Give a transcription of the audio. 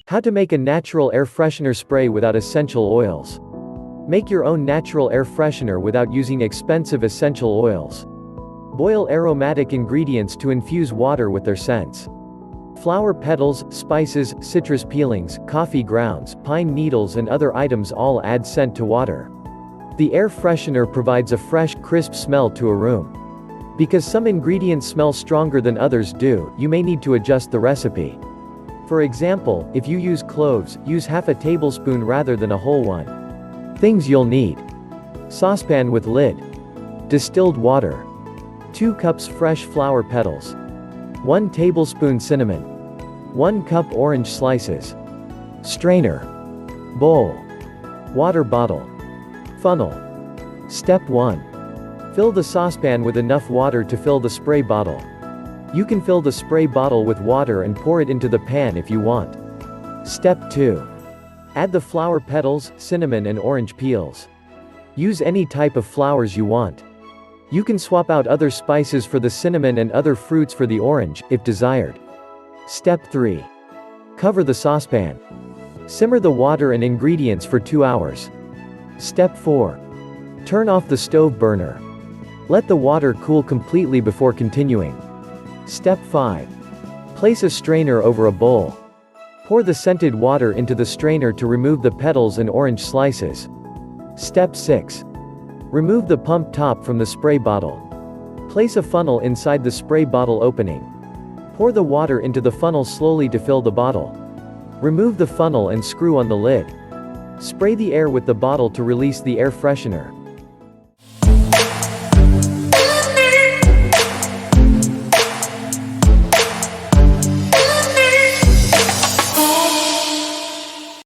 How to make a natural air freshener spray without essential oils. Make your own natural air freshener without using expensive essential oils. Boil aromatic ingredients to infuse water with their scents. Flower petals, spices, citrus peelings, coffee grounds, pine needles and other items all add scent to water. The air freshener provides a fresh, crisp smell to a room. Because some ingredients smell stronger than others do, you may need to adjust the recipe. For example, if you use cloves, use half a tablespoon rather than a whole one. Things you'll need. Saucepan with lid. Distilled water. 2 cups fresh flower petals. 1 tablespoon cinnamon. 1 cup orange slices. Strainer. Bowl. Water bottle. Funnel. Step 1. Fill the saucepan with enough water to fill the spray bottle. You can fill the spray bottle with water and pour it into the pan if you want. Step 2. Add the flower petals, cinnamon and orange peels. Use any type of flowers you want. You can swap out other spices for the cinnamon and other fruits for the orange, if desired. Step 3. Cover the saucepan. Simmer the water and ingredients for 2 hours. Step 4. Turn off the stove burner. Let the water cool completely before continuing. Step 5. Place a strainer over a bowl. Pour the scented water into the strainer to remove the petals and orange slices. Step 6. Remove the pump top from the spray bottle. Place a funnel inside the spray bottle opening. Pour the water into the funnel slowly to fill the bottle. Remove the funnel and screw on the lid. Spray the air with the bottle to release the air freshener.